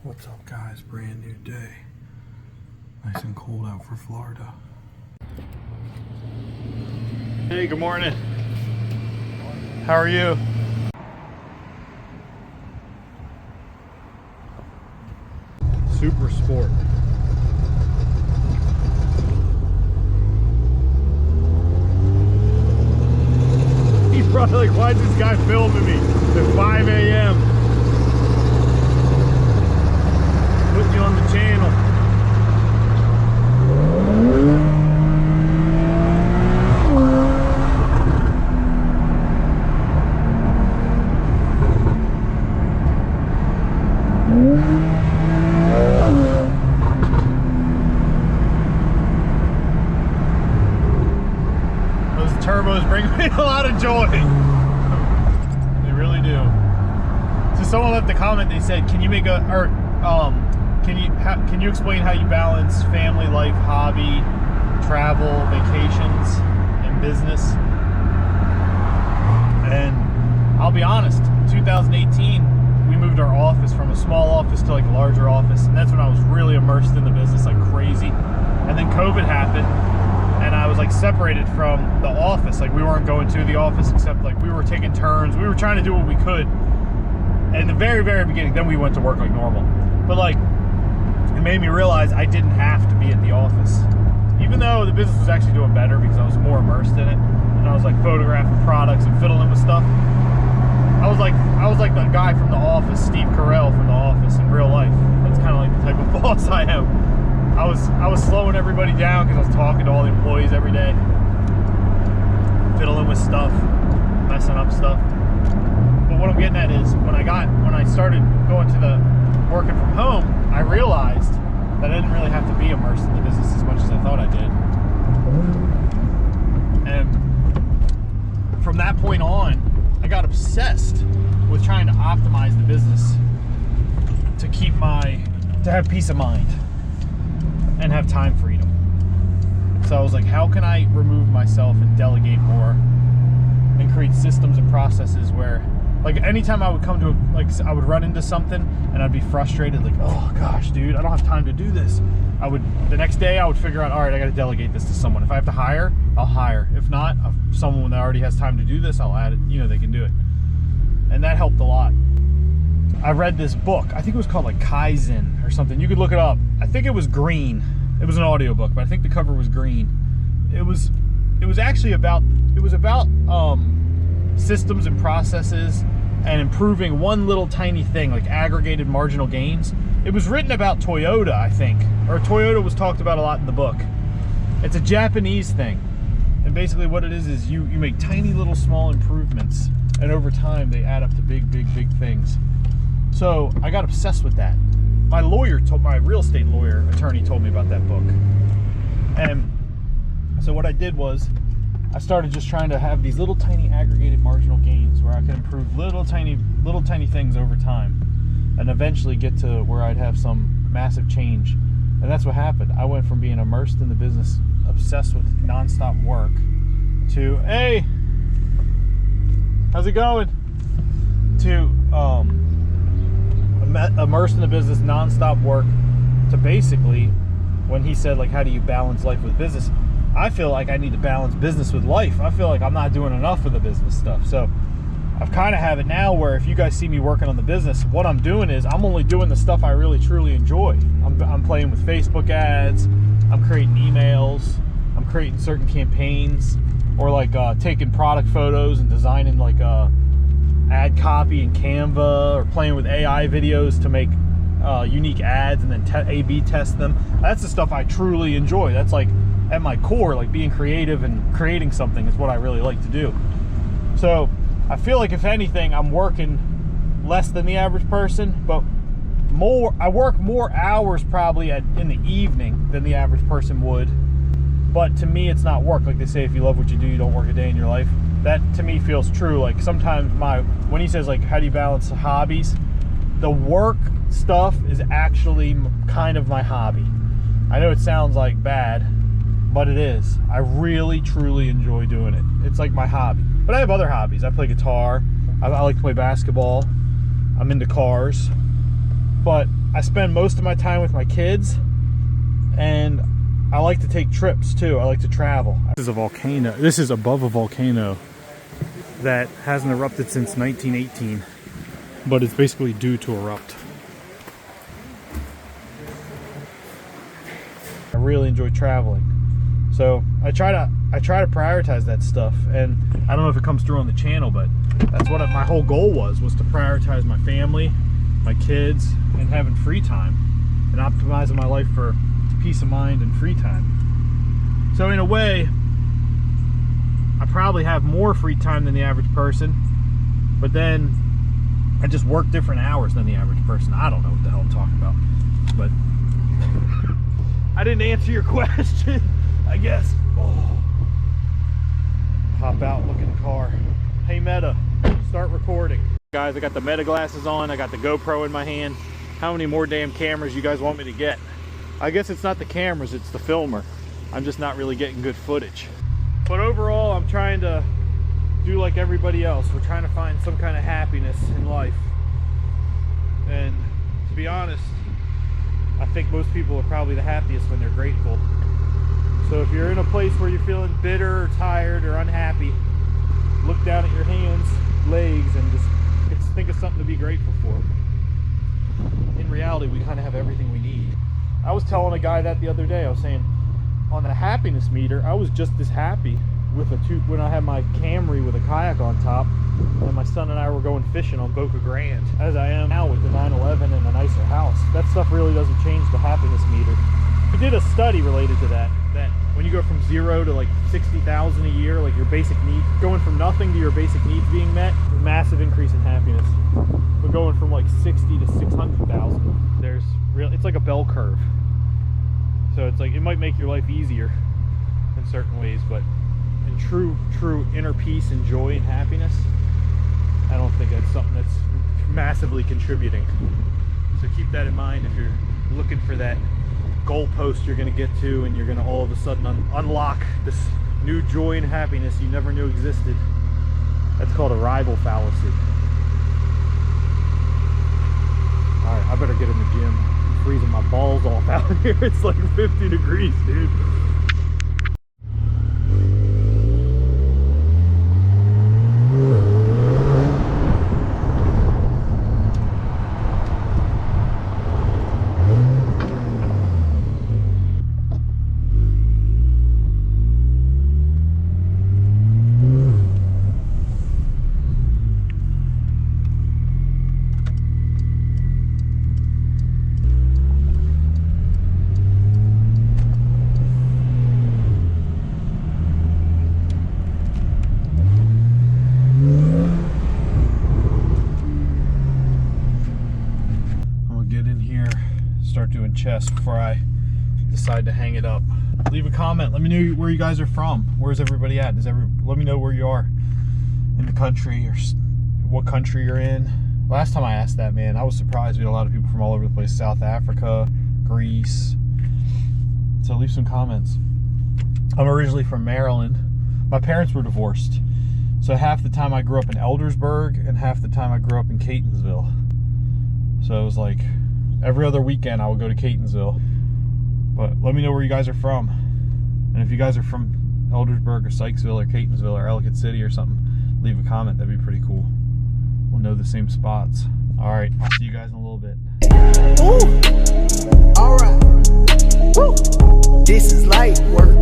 What's up, guys? Brand new day. Nice and cold out for Florida. Hey, good morning. How are you? Super Sport. He's probably like, why is this guy filming me at 5 a.m.? Putting you on the channel. Those turbos bring me a lot of joy. They really do. So someone left a comment. They said, "Can you make a can you explain how you balance family life, hobby, travel, vacations, and business?" And I'll be honest, 2018, we moved our office from a small office to like a larger office, and that's when I was really immersed in the business like crazy. And then COVID happened, and I was like separated from the office. Like we weren't going to the office, except like we were taking turns. We were trying to do what we could. And in the very, very beginning, then we went to work like normal. But like, it made me realize I didn't have to be at the office. Even though the business was actually doing better because I was more immersed in it. And I was like photographing products and fiddling with stuff. I was like the guy from The Office, Steve Carell from The Office in real life. That's kind of like the type of boss I am. I was slowing everybody down because I was talking to all the employees every day. Fiddling with stuff, messing up stuff. But what I'm getting at is when I started going to the working from home, I realized that I didn't really have to be immersed in the business as much as I thought I did. And from that point on, I got obsessed with trying to optimize the business to have peace of mind and have time freedom. So I was like, how can I remove myself and delegate more and create systems and processes where, like, anytime I would come to I would run into something and I'd be frustrated, like, oh gosh, dude, I don't have time to do this. The next day I would figure out, all right, I got to delegate this to someone. If I have to hire, I'll hire. If not, someone that already has time to do this, I'll add it. You know, they can do it. And that helped a lot. I read this book. I think it was called like Kaizen or something. You could look it up. I think it was green. It was an audiobook, but I think the cover was green. It was about systems and processes and improving one little tiny thing, like aggregated marginal gains. It was written about Toyota, I think, or Toyota was talked about a lot in the book. It's a Japanese thing, and basically what it is you make tiny little small improvements, and over time they add up to big things. So I got obsessed with that. My real estate attorney told me about that book. And so what I did was I started just trying to have these little tiny aggregated marginal gains where I could improve little tiny things over time and eventually get to where I'd have some massive change. And that's what happened. I went from being immersed in the business, obsessed with nonstop work, to, hey, how's it going? To immersed in the business, nonstop work, to basically, when he said, like, how do you balance life with business? I feel like I need to balance business with life. I feel like I'm not doing enough of the business stuff. So I've kind of have it now where if you guys see me working on the business, what I'm doing is I'm only doing the stuff I really truly enjoy. I'm playing with Facebook ads, I'm creating emails, I'm creating certain campaigns, or like taking product photos and designing like ad copy in Canva, or playing with AI videos to make unique ads and then A/B test them. That's the stuff I truly enjoy. That's like at my core, like being creative and creating something is what I really like to do. So I feel like if anything, I'm working less than the average person, but I work more hours probably in the evening than the average person would. But to me, it's not work. Like they say, if you love what you do, you don't work a day in your life. That to me feels true. Like sometimes when he says like, how do you balance hobbies? The work stuff is actually kind of my hobby. I know it sounds like bad, but it is. I really, truly enjoy doing it. It's like my hobby. But I have other hobbies. I play guitar. I like to play basketball. I'm into cars. But I spend most of my time with my kids, and I like to take trips too. I like to travel. This is a volcano. This is above a volcano that hasn't erupted since 1918, but it's basically due to erupt. I really enjoy traveling, so I try to prioritize that stuff, and I don't know if it comes through on the channel, but that's what my whole goal was to prioritize my family, my kids, and having free time, and optimizing my life for peace of mind and free time. So in a way, I probably have more free time than the average person, but then I just work different hours than the average person. I don't know what the hell I'm talking about, but I didn't answer your question, I guess. Oh. Hop out, look at the car. Hey Meta, start recording. Guys, I got the Meta glasses on, I got the GoPro in my hand. How many more damn cameras you guys want me to get? I guess it's not the cameras, it's the filmer. I'm just not really getting good footage. But overall, I'm trying to do like everybody else. We're trying to find some kind of happiness in life. And to be honest, I think most people are probably the happiest when they're grateful. So if you're in a place where you're feeling bitter or tired or unhappy, look down at your hands, legs, and just think of something to be grateful for. In reality, we kind of have everything we need. I was telling a guy that the other day. I was saying, on the happiness meter, I was just as happy with when I had my Camry with a kayak on top, and my son and I were going fishing on Boca Grande, as I am now with the 911 and a nicer house. That stuff really doesn't change the happiness meter. We did a study related to that when you go from 0 to like 60,000 a year, like your basic needs, going from nothing to your basic needs being met, a massive increase in happiness. But going from like 60 to 600,000, it's like a bell curve. So it's like, it might make your life easier in certain ways, but in true inner peace and joy and happiness, I don't think that's something that's massively contributing. So keep that in mind if you're looking for that goalpost you're going to get to, and you're going to all of a sudden unlock this new joy and happiness you never knew existed. That's called arrival fallacy. Alright, I better get in the gym. I'm freezing my balls off out here. It's like 50 degrees, dude. Start doing chest before I decide to hang it up. Leave a comment. Let me know where you guys are from. Where's everybody at? Let me know where you are in the country, or what country you're in. Last time I asked that, man, I was surprised. We had a lot of people from all over the place. South Africa, Greece. So leave some comments. I'm originally from Maryland. My parents were divorced. So half the time I grew up in Eldersburg, and half the time I grew up in Catonsville. So it was like every other weekend I would go to Catonsville. But let me know where you guys are from. And if you guys are from Eldersburg or Sykesville or Catonsville or Ellicott City or something, leave a comment. That'd be pretty cool. We'll know the same spots. Alright, I'll see you guys in a little bit. Ooh. Alright. Woo. This is light work.